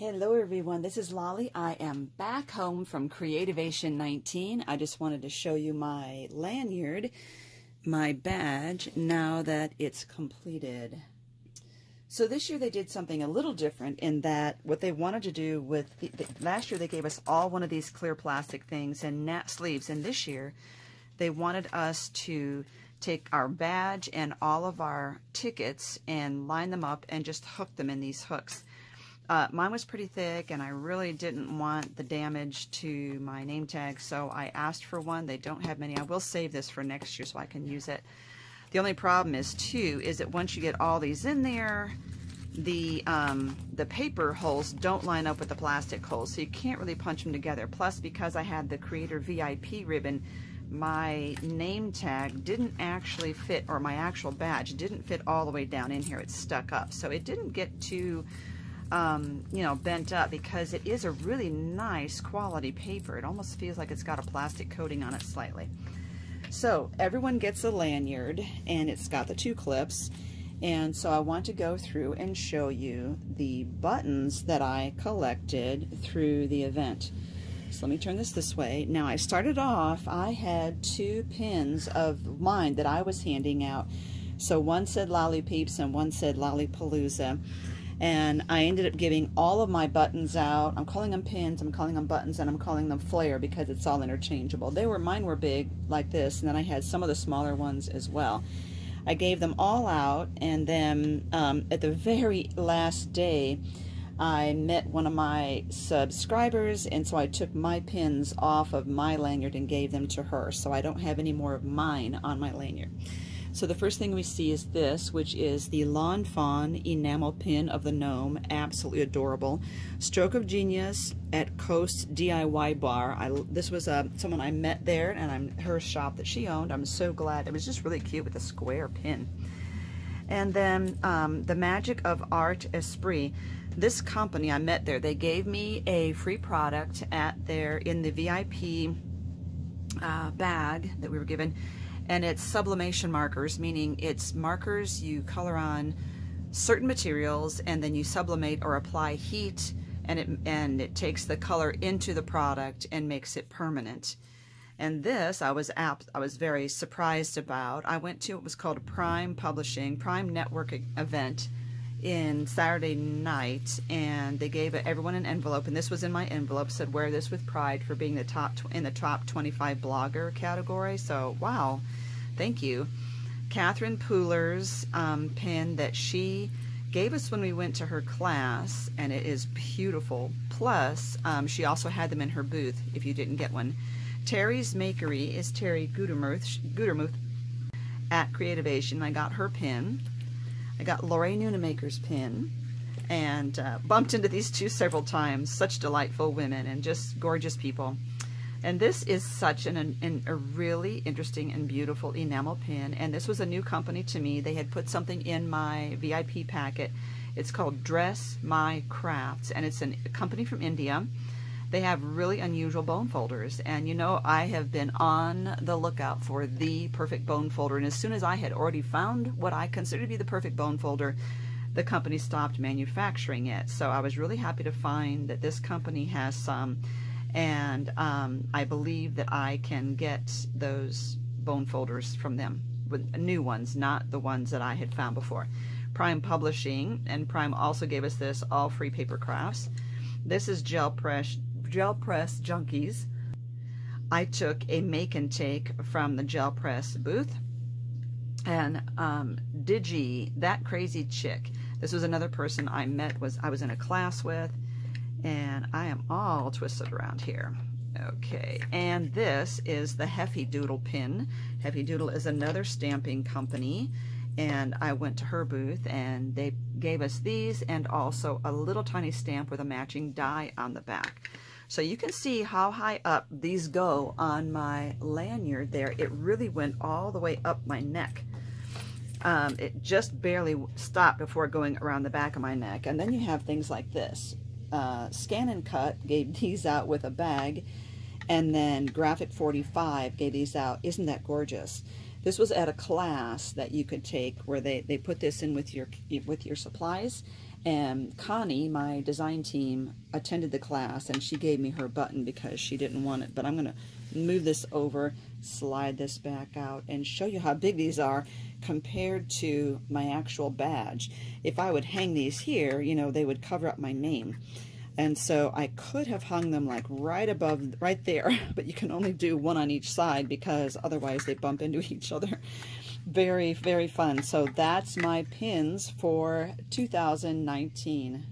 Hello everyone, this is Lolly. I am back home from Creativation 19. I just wanted to show you my lanyard, my badge, now that it's completed. So this year they did something a little different in that what they wanted to do with, last year they gave us all one of these clear plastic things and nap sleeves, and this year they wanted us to take our badge and all of our tickets and line them up and just hook them in these hooks. Mine was pretty thick, and I really didn't want the damage to my name tag, so I asked for one. They don't have many. I will save this for next year so I can use it. The only problem is, too, is that once you get all these in there, the paper holes don't line up with the plastic holes, so you can't really punch them together. Plus, because I had the Creator VIP ribbon, my name tag didn't actually fit, or my actual badge didn't fit all the way down in here. It's stuck up, so it didn't get too you know, bent up, because it is a really nice quality paper. It almost feels like it's got a plastic coating on it slightly. So everyone gets a lanyard, and it's got the two clips, and so I want to go through and show you the buttons that I collected through the event. So let me turn this way. Now, I started off, I had 2 pins of mine that I was handing out. So one said Lolly Peeps and one said Lolly Palooza. And I ended up giving all of my buttons out. I'm calling them pins, I'm calling them buttons, and I'm calling them flare because it's all interchangeable. Mine were big like this, and then I had some of the smaller ones as well. I gave them all out, and then at the very last day, I met one of my subscribers, and so I took my pins off of my lanyard and gave them to her, so I don't have any more of mine on my lanyard. So the first thing we see is this, which is the Lawn Fawn enamel pin of the gnome. Absolutely adorable. Stroke of Genius at Coast DIY Bar. This was someone I met there, and her shop that she owned. I'm so glad. It was just really cute with a square pin. And then the Magic of Art Esprit. This company I met there, they gave me a free product in the VIP bag that we were given. And it's sublimation markers, meaning it's markers you color on certain materials, and then you sublimate or apply heat, and it takes the color into the product and makes it permanent. And this I was very surprised about. I went to, it was called a Prime Network event in Saturday night, and they gave everyone an envelope, and this was in my envelope. Said wear this with pride for being in the top 25 blogger category. So wow, thank you. Catherine Pooler's pin that she gave us when we went to her class, and it is beautiful. Plus she also had them in her booth if you didn't get one. Terry's Makery is Terry Gutermuth at Creativation. I got her pin. I got Lori Nunemaker's pin, and bumped into these two several times. Such delightful women and just gorgeous people. And this is such a really interesting and beautiful enamel pin, and this was a new company to me. They had put something in my VIP packet. It's called Dress My Crafts, and it's a company from India. They have really unusual bone folders, and you know, I have been on the lookout for the perfect bone folder, and as soon as I had already found what I consider to be the perfect bone folder, the company stopped manufacturing it. So I was really happy to find that this company has some, and I believe that I can get those bone folders from them, with new ones, not the ones that I had found before. Prime Publishing, and Prime also gave us this, all free paper crafts. This is Gel Press Junkies. I took a make and take from the Gel Press booth. And Digi, That Crazy Chick. This was another person I met, I was in a class with, and I am all twisted around here. Okay, and this is the Heffy Doodle pin. Heffy Doodle is another stamping company, and I went to her booth, and they gave us these and also a little tiny stamp with a matching die on the back. So you can see how high up these go on my lanyard there. It really went all the way up my neck. It just barely stopped before going around the back of my neck. And then you have things like this. Scan and Cut gave these out with a bag, and then Graphic 45 gave these out. Isn't that gorgeous? This was at a class that you could take where they put this in with your supplies. And Connie, my design team, attended the class, and she gave me her button because she didn't want it. But I'm going to move this over, slide this back out, and show you how big these are compared to my actual badge. If I would hang these here, you know, they would cover up my name. And so I could have hung them like right above, right there, but you can only do one on each side because otherwise they bump into each other. Very, very fun. So that's my pins for 2019.